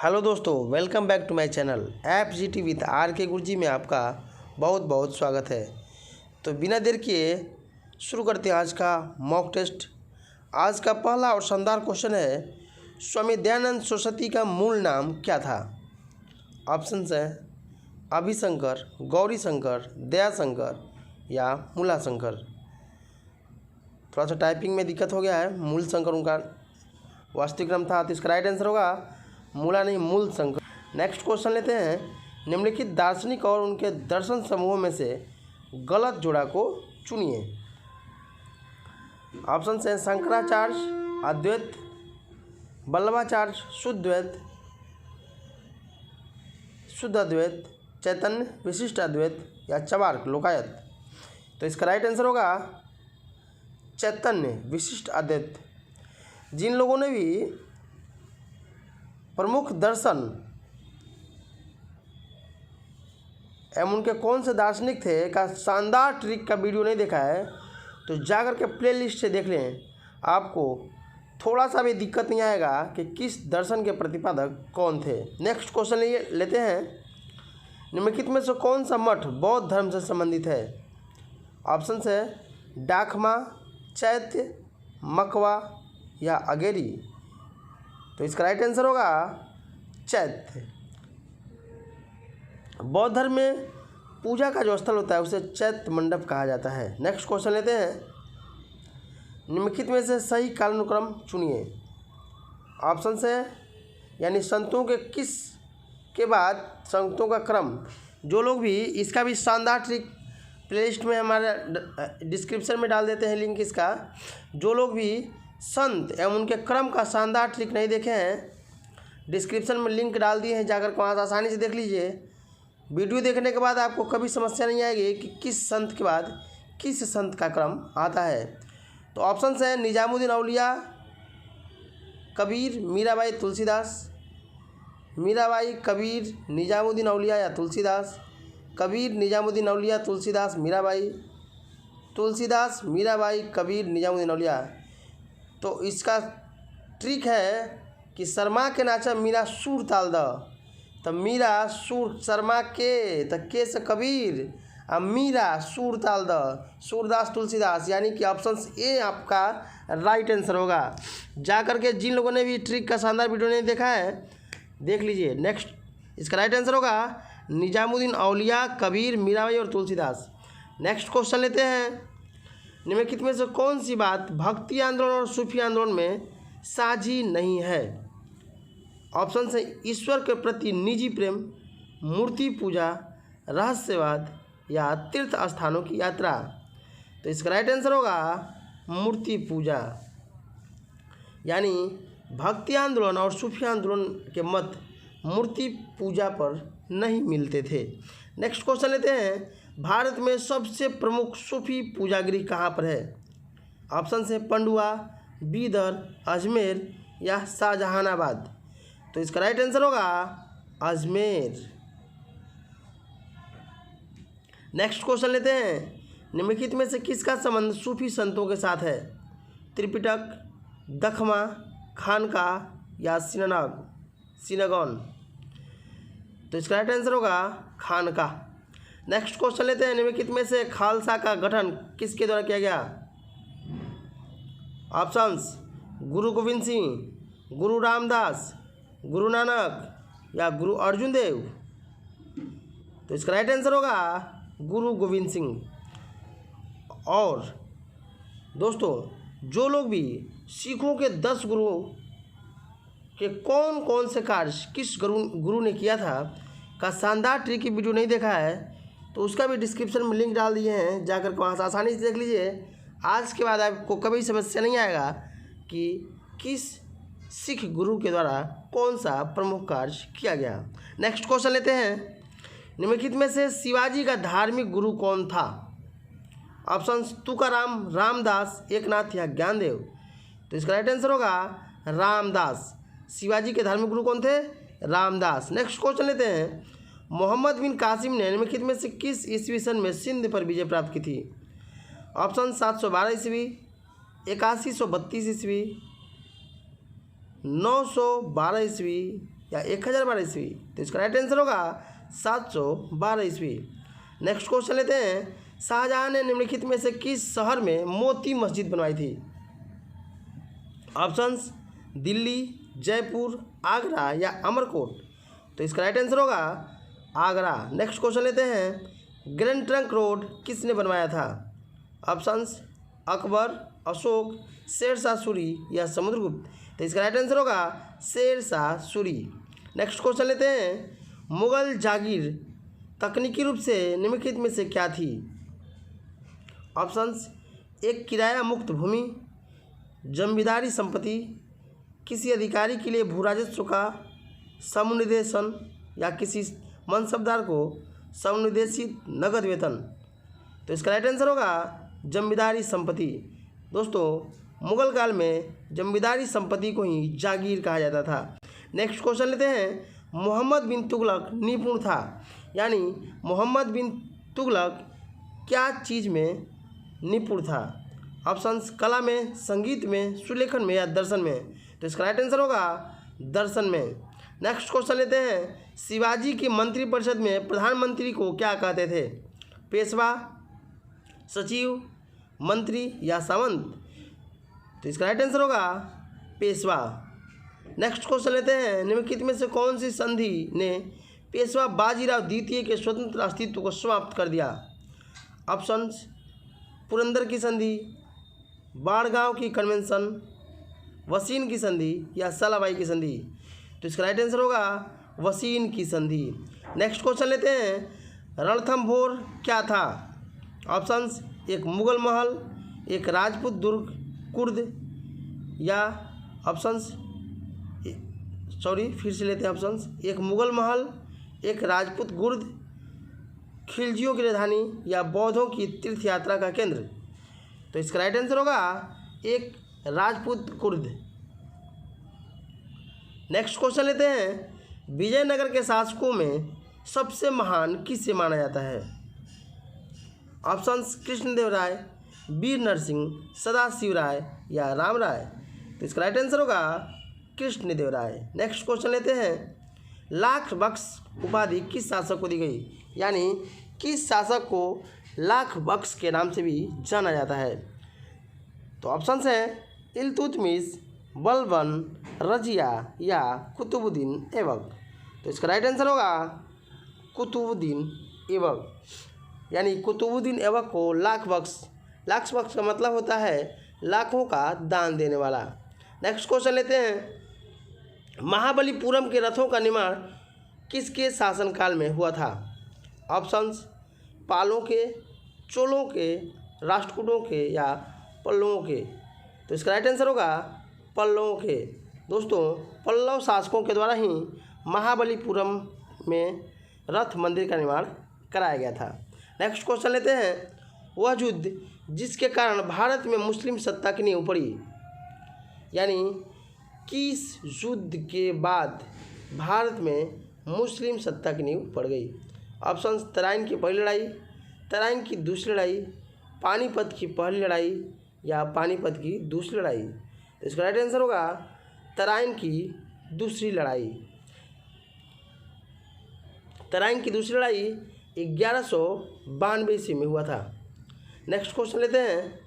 Hello दोस्तों, welcome back to my channel FGT with R K Guruji में आपका बहुत बहुत स्वागत है। तो बिना देर किए शुरू करते हैं आज का मॉक टेस्ट। आज का पहला और शानदार क्वेश्चन है, स्वामी दयानंद सरस्वती का मूल नाम क्या था? ऑप्शंस हैं अभिशंकर, गौरी शंकर, दयाशंकर या मूला शंकर। थोड़ा सा टाइपिंग में दिक्कत हो गया है। मूल शंकर उनका वास्तविक नाम था, तो इसका राइट आंसर होगा मूला नहीं, मूल शंकर। नेक्स्ट क्वेश्चन लेते हैं, निम्नलिखित दार्शनिक और उनके दर्शन समूहों में से गलत जोड़ा को चुनिए। ऑप्शन हैं शंकराचार्य अद्वैत, वल्लभाचार्य शुद्ध अद्वैत, चैतन्य विशिष्ट अद्वैत या चबार्क लोकायत। तो इसका राइट आंसर होगा चैतन्य विशिष्ट अद्वैत। जिन लोगों ने भी प्रमुख दर्शन एवं उनके कौन से दार्शनिक थे का शानदार ट्रिक का वीडियो नहीं देखा है तो जाकर के प्लेलिस्ट से देख लें। आपको थोड़ा सा भी दिक्कत नहीं आएगा कि किस दर्शन के प्रतिपादक कौन थे। नेक्स्ट क्वेश्चन लेते हैं, निम्नलिखित में से कौन सा मठ बौद्ध धर्म से संबंधित है? ऑप्शन है डाकमा, चैत्य, मकवा या अगेरी। तो इसका राइट आंसर होगा चैत्य। बौद्ध धर्म में पूजा का जो स्थल होता है उसे चैत्य मंडप कहा जाता है। नेक्स्ट क्वेश्चन लेते हैं, निम्नलिखित में से सही कालानुक्रम चुनिए। ऑप्शन है यानी संतों के किस के बाद संतों का क्रम। जो लोग भी इसका भी शानदार ट्रिक प्लेलिस्ट में हमारे डिस्क्रिप्शन में डाल देते हैं लिंक इसका। जो लोग भी संत एवं उनके क्रम का शानदार ट्रिक नहीं देखे हैं, डिस्क्रिप्शन में लिंक डाल दिए हैं, जाकर वहाँ से आसानी से देख लीजिए। वीडियो देखने के बाद आपको कभी समस्या नहीं आएगी कि किस संत के बाद किस संत का क्रम आता है। तो ऑप्शन है निजामुद्दीन औलिया, कबीर, मीराबाई, तुलसीदास। मीराबाई, कबीर, निजामुद्दीन औलिया या तुलसीदास। कबीर, निजामुद्दीन औलिया, तुलसीदास, मीराबाई। तुलसीदास, मीराबाई, कबीर, निजामुद्दीन औलिया। तो इसका ट्रिक है कि शर्मा के नाचा मीरा सुर ताल द। तो मीरा सुर शर्मा के से कबीर और मीरा सुर ताल द, सूरदास तुलसीदास। यानी कि ऑप्शन ए आपका राइट आंसर होगा। जा करके जिन लोगों ने भी ट्रिक का शानदार वीडियो नहीं देखा है देख लीजिए। नेक्स्ट इसका राइट आंसर होगा निजामुद्दीन औलिया, कबीर, मीराबाई और तुलसीदास। नेक्स्ट क्वेश्चन लेते हैं, निम्नलिखित में से कौन सी बात भक्ति आंदोलन और सूफी आंदोलन में साझी नहीं है? ऑप्शन है ईश्वर के प्रति निजी प्रेम, मूर्ति पूजा, रहस्यवाद या तीर्थ स्थानों की यात्रा। तो इसका राइट आंसर होगा मूर्ति पूजा। यानी भक्ति आंदोलन और सूफी आंदोलन के मत मूर्ति पूजा पर नहीं मिलते थे। नेक्स्ट क्वेश्चन लेते हैं, भारत में सबसे प्रमुख सूफी पूजागृह कहाँ पर है? ऑप्शन है पंडुआ, बीदर, अजमेर या शाहजहानाबाद। तो इसका राइट आंसर होगा अजमेर। नेक्स्ट क्वेश्चन लेते हैं, निम्नलिखित में से किसका संबंध सूफी संतों के साथ है? त्रिपिटक, दखमा, खानका या सिनागॉन। तो इसका राइट आंसर होगा खानका। नेक्स्ट क्वेश्चन लेते हैं, निम्नलिखित में से खालसा का गठन किसके द्वारा किया गया? ऑप्शंस गुरु गोविंद सिंह, गुरु रामदास, गुरु नानक या गुरु अर्जुन देव। तो इसका राइट आंसर होगा गुरु गोविंद सिंह। और दोस्तों, जो लोग भी सिखों के 10 गुरुओं के कौन कौन से कार्य किस गुरु ने किया था का शानदार ट्रिक की वीडियो नहीं देखा है तो उसका भी डिस्क्रिप्शन में लिंक डाल दिए हैं, जाकर वहाँ से आसानी से देख लीजिए। आज के बाद आपको कभी समस्या नहीं आएगा कि किस सिख गुरु के द्वारा कौन सा प्रमुख कार्य किया गया। नेक्स्ट क्वेश्चन लेते हैं, निम्नलिखित में से शिवाजी का धार्मिक गुरु कौन था? ऑप्शन तुकाराम, रामदास, एकनाथ या ज्ञानदेव। तो इसका राइट आंसर होगा रामदास। शिवाजी के धार्मिक गुरु कौन थे? रामदास। नेक्स्ट क्वेश्चन लेते हैं, मोहम्मद बिन कासिम ने निम्नलिखित में से किस ईस्वी सन में सिंध पर विजय प्राप्त की थी? ऑप्शन 712 ईस्वी, 8132 ईस्वी, 912 ईस्वी या 1012 ईस्वी? तो इसका राइट आंसर होगा 712 ईस्वी। नेक्स्ट क्वेश्चन लेते हैं, शाहजहां ने निम्नलिखित में से किस शहर में मोती मस्जिद बनवाई थी? ऑप्शंस दिल्ली, जयपुर, आगरा या अमरकोट? तो इसका राइट आंसर होगा आगरा। नेक्स्ट क्वेश्चन लेते हैं, ग्रैंड ट्रंक रोड किसने बनवाया था? ऑप्शंस अकबर, अशोक, शेरशाह सूरी या समुद्रगुप्त? तो इसका राइट आंसर होगा शेरशाह सूरी। नेक्स्ट क्वेश्चन लेते हैं, मुगल जागीर तकनीकी रूप से निम्नलिखित में से क्या थी? ऑप्शंस एक किराया मुक्त भूमि, जमींदारी संपत्ति, किसी अधिकारी के लिए भू राजस्व का समुनिदेशन या किसी मनसबदार को समुनिदेशित नगद वेतन? तो इसका राइट आंसर होगा जमींदारी संपत्ति। दोस्तों मुगल काल में जमींदारी संपत्ति को ही जागीर कहा जाता था। नेक्स्ट क्वेश्चन लेते हैं, मोहम्मद बिन तुगलक निपुण था, यानी मोहम्मद बिन तुगलक क्या चीज़ में निपुण था? ऑप्शंस कला में, संगीत में, सुलेखन में या दर्शन में? तो इसका राइट आंसर होगा दर्शन में। नेक्स्ट क्वेश्चन लेते हैं, शिवाजी की मंत्रिपरिषद में प्रधानमंत्री को क्या कहते थे? पेशवा, सचिव, मंत्री या सामंत? तो इसका राइट आंसर होगा पेशवा। नेक्स्ट क्वेश्चन लेते हैं, निम्नलिखित में से कौन सी संधि ने पेशवा बाजीराव द्वितीय के स्वतंत्र अस्तित्व को समाप्त कर दिया? ऑप्शंस पुरंदर की संधि, बाड़गांव की कन्वेंशन, वसीन की संधि या सालाबाई की संधि? तो इसका राइट आंसर होगा वसीन की संधि। नेक्स्ट क्वेश्चन लेते हैं, रणथंभौर क्या था? ऑप्शंस एक मुगल महल, एक राजपूत दुर्ग कुर्द या फिर से लेते हैं ऑप्शंस, एक मुगल महल, एक राजपूत गुर्द, खिलजियों की राजधानी या बौद्धों की तीर्थ यात्रा का केंद्र? तो इसका राइट आंसर होगा एक राजपूत कुर्द। नेक्स्ट क्वेश्चन लेते हैं, विजयनगर के शासकों में सबसे महान किसे माना जाता है? ऑप्शंस कृष्णदेव राय, वीर नरसिंह, सदाशिव राय या राम राय? तो इसका राइट आंसर होगा कृष्णदेव राय। नेक्स्ट क्वेश्चन लेते हैं, लाख बख्श उपाधि किस शासक को दी गई? यानी किस शासक को लाख बख्श के नाम से भी जाना जाता है? तो ऑप्शंस हैं इल्तुतमिश, बलबन, रजिया या कुतुबुद्दीन ऐबक? तो इसका राइट आंसर होगा कुतुबुद्दीन ऐबक, यानी कुतुबुद्दीन ऐबक को लाख बख्श का मतलब होता है लाखों का दान देने वाला। नेक्स्ट क्वेश्चन लेते हैं, महाबलीपुरम के रथों का निर्माण किसके शासनकाल में हुआ था? ऑप्शंस पालों के, चोलों के, राष्ट्रकूटों के या पल्लवों के? तो इसका राइट आंसर होगा पल्लवों के। दोस्तों पल्लव शासकों के द्वारा ही महाबलीपुरम में रथ मंदिर का निर्माण कराया गया था। नेक्स्ट क्वेश्चन लेते हैं, वह युद्ध जिसके कारण भारत में मुस्लिम सत्ता की नींव पड़ी? यानी किस युद्ध के बाद भारत में मुस्लिम सत्ता की नींव पड़ गई? ऑप्शंस तराइन की पहली लड़ाई, तराइन की दूसरी लड़ाई, पानीपत की पहली लड़ाई या पानीपत की दूसरी लड़ाई? तो इसका राइट आंसर होगा तराइन की दूसरी लड़ाई। तराइन की दूसरी लड़ाई 1192 ईस्वी में हुआ था। नेक्स्ट क्वेश्चन लेते हैं,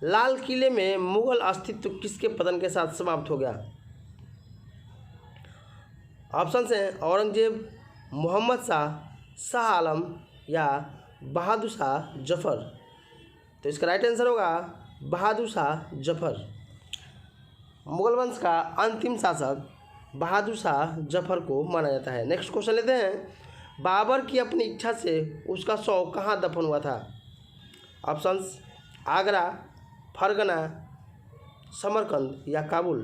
लाल किले में मुगल अस्तित्व किसके पतन के साथ समाप्त हो गया? ऑप्शंस हैं औरंगजेब, मोहम्मद शाह, शाह आलम या बहादुर शाह जफर? तो इसका राइट आंसर होगा बहादुर शाह जफर। मुगल वंश का अंतिम शासक बहादुर शाह जफर को माना जाता है। नेक्स्ट क्वेश्चन लेते हैं, बाबर की अपनी इच्छा से उसका शव कहाँ दफन हुआ था? ऑप्शंस आगरा, फरगना, समरकंद या काबुल?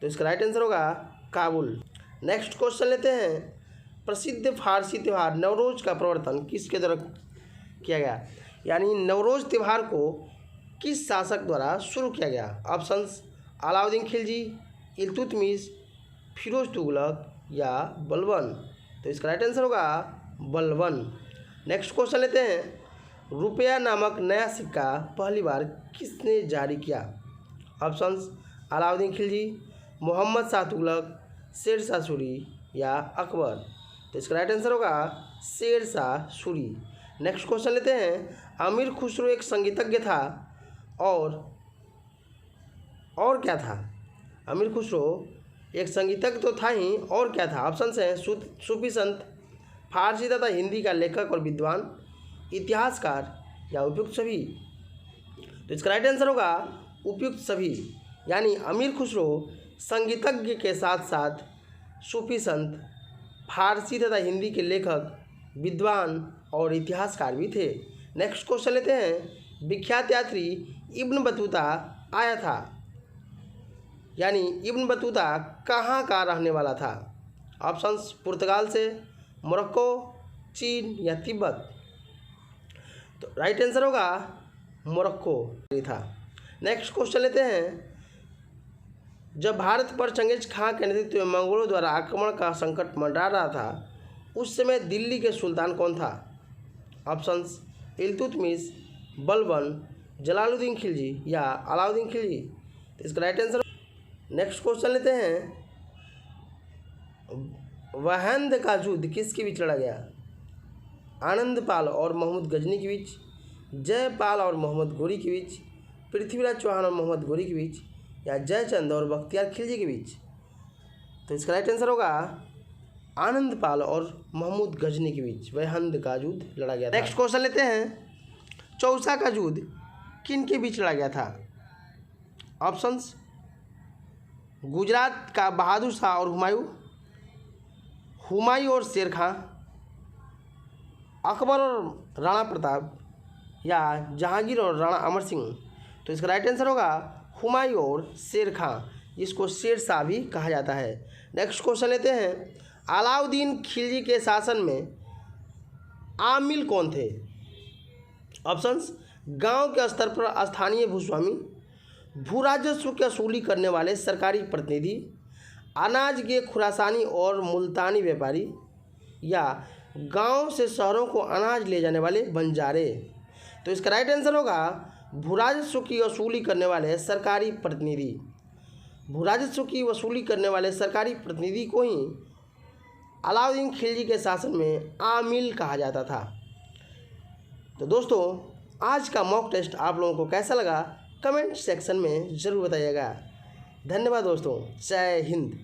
तो इसका राइट आंसर होगा काबुल। नेक्स्ट क्वेश्चन लेते हैं, प्रसिद्ध फारसी त्यौहार नवरोज़ का प्रवर्तन किसके द्वारा किया गया? यानी नवरोज़ त्यौहार को किस शासक द्वारा शुरू किया गया? ऑप्शंस अलाउद्दीन खिलजी, इल्तुतमिश, फिरोज तुगलक या बलबन? तो इसका राइट आंसर होगा बलबन। नेक्स्ट क्वेश्चन लेते हैं, रुपया नामक नया सिक्का पहली बार किसने जारी किया? ऑप्शंस अलाउद्दीन खिलजी, मोहम्मद शाह तुगलक, शेरशाह सूरी या अकबर? तो इसका राइट आंसर होगा शेर शाह सूरी। नेक्स्ट क्वेश्चन लेते हैं। अमीर खुसरो एक संगीतज्ञ था और क्या था? अमीर खुसरो एक संगीतज्ञ तो था ही, और क्या था? ऑप्शन हैं सूफी संत, फारसी तथा हिंदी का लेखक और विद्वान, इतिहासकार या उपयुक्त सभी? तो इसका राइट आंसर होगा उपयुक्त सभी। यानी अमीर खुसरो संगीतज्ञ के साथ साथ सूफी संत, फारसी तथा हिंदी के लेखक, विद्वान और इतिहासकार भी थे। नेक्स्ट क्वेश्चन लेते हैं। विख्यात यात्री इब्न बतूता आया था, यानी इब्न बतूता कहाँ का रहने वाला था? ऑप्शंस पुर्तगाल से, मोरक्को, चीन या तिब्बत? तो राइट आंसर होगा मोरक्को था। नेक्स्ट क्वेश्चन लेते हैं। जब भारत पर चंगेज खां के नेतृत्व में मंगोलों द्वारा आक्रमण का संकट मंडरा रहा था, उस समय दिल्ली के सुल्तान कौन था? ऑप्शंस इल्तुतमिश, बलबन, जलालुद्दीन खिलजी या अलाउद्दीन खिलजी? तो इसका राइट आंसर। नेक्स्ट क्वेश्चन लेते हैं। वहंद का युद्ध किसके बीच लड़ा गया? आनंदपाल और मोहम्मद गजनी के बीच, जयपाल और मोहम्मद गोरी के बीच, पृथ्वीराज चौहान और मोहम्मद गोरी के बीच या जयचंद और बख्तियार खिलजी के बीच? तो इसका राइट आंसर होगा आनंदपाल और मोहम्मद गजनी के बीच वहंद का युद्ध लड़ा गया था। नेक्स्ट क्वेश्चन लेते हैं। चौसा का युद्ध किन के बीच लड़ा गया था? ऑप्शंस गुजरात का बहादुर शाह और हुमायूं और शेर खां, अकबर और राणा प्रताप या जहांगीर और राणा अमर सिंह? तो इसका राइट आंसर होगा हुमायूं और शेर खां, जिसको शेर शाह भी कहा जाता है। नेक्स्ट क्वेश्चन लेते हैं। अलाउद्दीन खिलजी के शासन में आमिल कौन थे? ऑप्शंस गांव के स्तर पर स्थानीय भूस्वामी, भू राजस्व की वसूली करने वाले सरकारी प्रतिनिधि, अनाज के खुरासानी और मुल्तानी व्यापारी या गांव से शहरों को अनाज ले जाने वाले बंजारे? तो इसका राइट आंसर होगा भू राजस्व की वसूली करने वाले सरकारी प्रतिनिधि। भू राजस्व की वसूली करने वाले सरकारी प्रतिनिधि को ही अलाउद्दीन खिलजी के शासन में आमिल कहा जाता था। तो दोस्तों, आज का मॉक टेस्ट आप लोगों को कैसा लगा कमेंट सेक्शन में ज़रूर बताइएगा। धन्यवाद दोस्तों। जय हिंद।